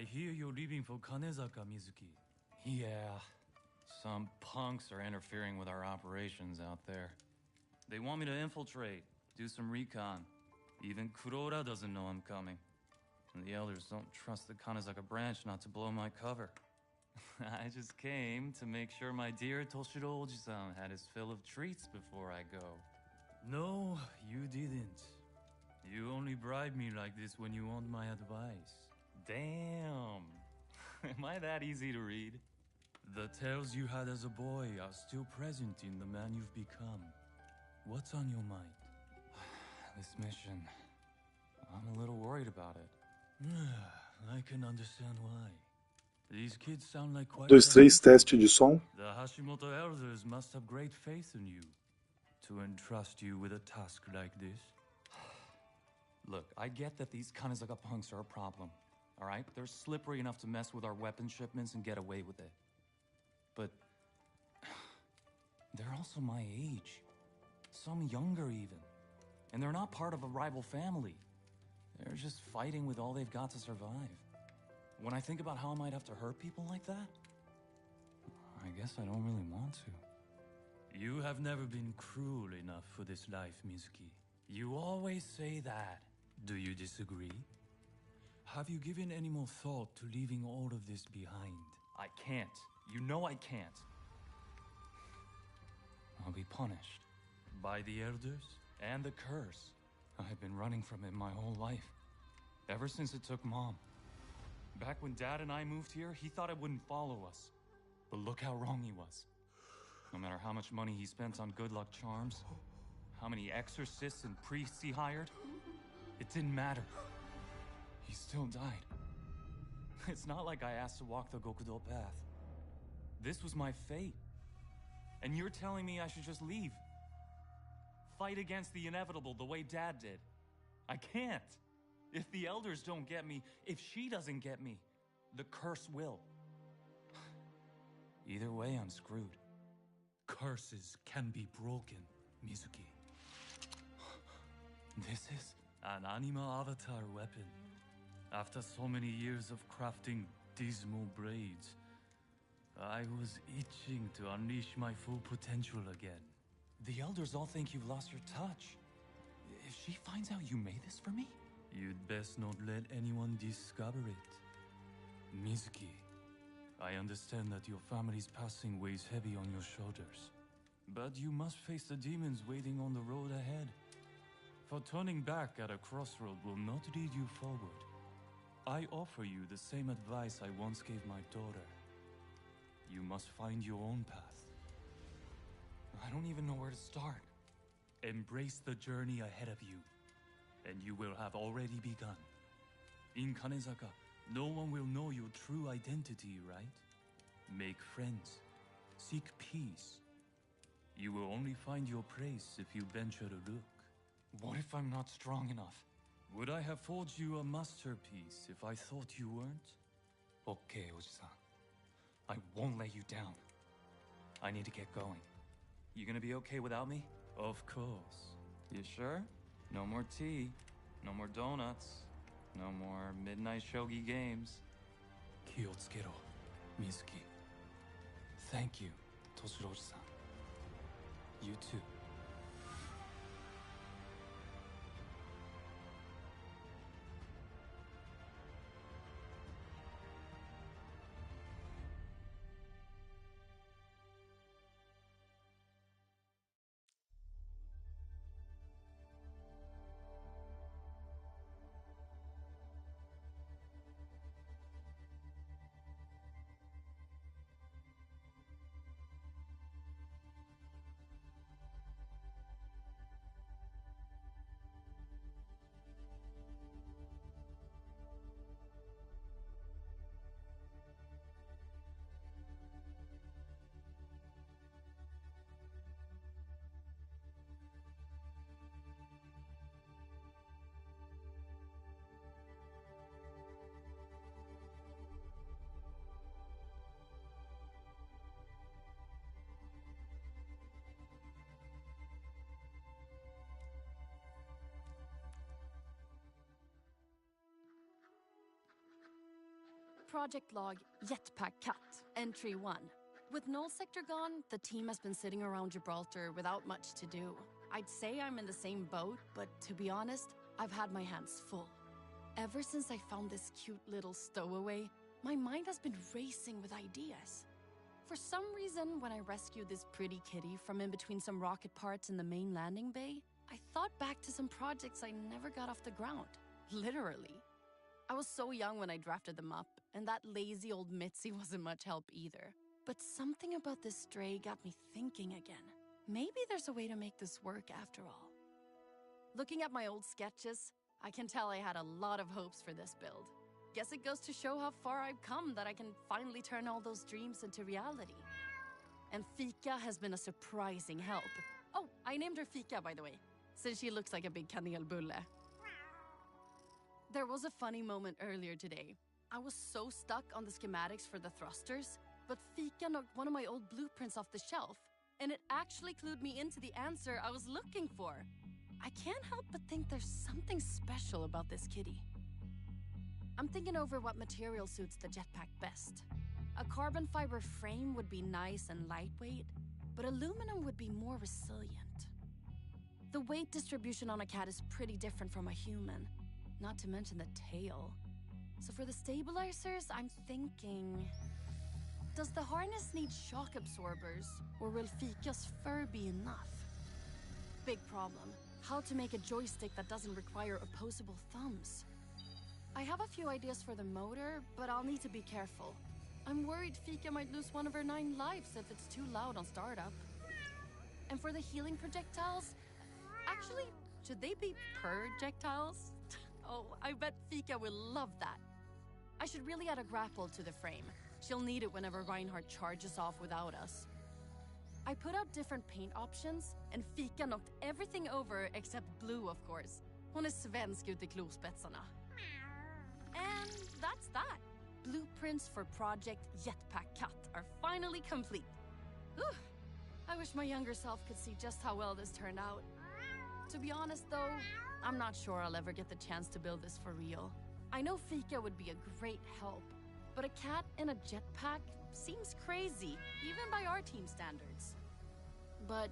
I hear you're leaving for Kanezaka, Mizuki. Yeah. Some punks are interfering with our operations out there. They want me to infiltrate, do some recon. Even Kurora doesn't know I'm coming. And the elders don't trust the Kanezaka branch not to blow my cover. I just came to make sure my dear Toshiro Oji-san had his fill of treats before I go. No, you didn't. You only bribe me like this when you want my advice. Damn. Am I that easy to read? The tales you had as a boy are still present in the man you've become. What's on your mind? This mission. I'm a little worried about it. I can understand why. These kids sound like quite Dois, some três, people. teste de som. The Hashimoto elders must have great faith in you to entrust you with a task like this. Look, I get that these Kanezaka punks are a problem. Alright? They're slippery enough to mess with our weapon shipments and get away with it. But they're also my age. Some younger even. And they're not part of a rival family. They're just fighting with all they've got to survive. When I think about how I might have to hurt people like that, I guess I don't really want to. You have never been cruel enough for this life, Mizuki. You always say that. Do you disagree? Have you given any more thought to leaving all of this behind? I can't. You know I can't. I'll be punished. By the elders? And the curse. I've been running from it my whole life. Ever since it took Mom. Back when Dad and I moved here, he thought it wouldn't follow us. But look how wrong he was. No matter how much money he spent on good luck charms, how many exorcists and priests he hired, it didn't matter. He still died. It's not like I asked to walk the Gokudo path. This was my fate. And you're telling me I should just leave? Fight against the inevitable the way Dad did. I can't. If the elders don't get me, if she doesn't get me, the curse will. Either way, I'm screwed. Curses can be broken, Mizuki. This is an anima avatar weapon. After so many years of crafting dismal braids, I was itching to unleash my full potential again. The elders all think you've lost your touch. If she finds out you made this for me? You'd best not let anyone discover it. Mizuki, I understand that your family's passing weighs heavy on your shoulders. But you must face the demons waiting on the road ahead. For turning back at a crossroad will not lead you forward. I offer you the same advice I once gave my daughter. You must find your own path. I don't even know where to start. Embrace the journey ahead of you, and you will have already begun. In Kanezaka, no one will know your true identity, right? Make friends. Seek peace. You will only find your place if you venture to look. What if I'm not strong enough? Would I have forged you a masterpiece if I thought you weren't? Okay, Oji-san. I won't let you down. I need to get going. You gonna be okay without me? Of course. You sure? No more tea. No more donuts. No more midnight shogi games. Kiyotsukero, Mizuki. Thank you, Toshiro-san. You too. project log, Jetpack Cat, entry 1. With Null Sector gone, the team has been sitting around Gibraltar without much to do. I'd say I'm in the same boat, but to be honest, I've had my hands full. Ever since I found this cute little stowaway, my mind has been racing with ideas. For some reason, when I rescued this pretty kitty from in between some rocket parts in the main landing bay, I thought back to some projects I never got off the ground. Literally. I was so young when I drafted them up, and that lazy old Mitzi wasn't much help either. But something about this stray got me thinking again. Maybe there's a way to make this work after all. Looking at my old sketches, I can tell I had a lot of hopes for this build. Guess it goes to show how far I've come that I can finally turn all those dreams into reality. And Fika has been a surprising help. Oh, I named her Fika, by the way, since she looks like a big kanelbulle. There was a funny moment earlier today. I was so stuck on the schematics for the thrusters, but Fika knocked one of my old blueprints off the shelf, and it actually clued me into the answer I was looking for. I can't help but think there's something special about this kitty. I'm thinking over what material suits the jetpack best. A carbon fiber frame would be nice and lightweight, but aluminum would be more resilient. The weight distribution on a cat is pretty different from a human, not to mention the tail. So for the stabilizers, I'm thinking... Does the harness need shock absorbers, or will Fika's fur be enough? Big problem. How to make a joystick that doesn't require opposable thumbs. I have a few ideas for the motor, but I'll need to be careful. I'm worried Fika might lose one of her 9 lives if it's too loud on startup. And for the healing projectiles, actually, should they be projectiles? Oh, I bet Fika will love that. I should really add a grapple to the frame. She'll need it whenever Reinhardt charges off without us. I put out different paint options, and Fika knocked everything over except blue, of course. Hon är svensk ut I klospetsarna. And that's that. Blueprints for Project Jetpack Cat are finally complete. Whew. I wish my younger self could see just how well this turned out. To be honest though, I'm not sure I'll ever get the chance to build this for real. I know Fika would be a great help, but a cat in a jetpack seems crazy, even by our team standards. But...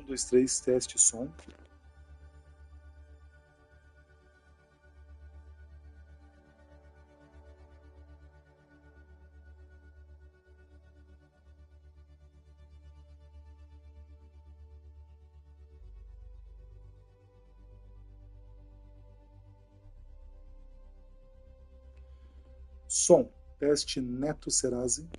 Dois, três, teste som. Som, teste Neto Serasi.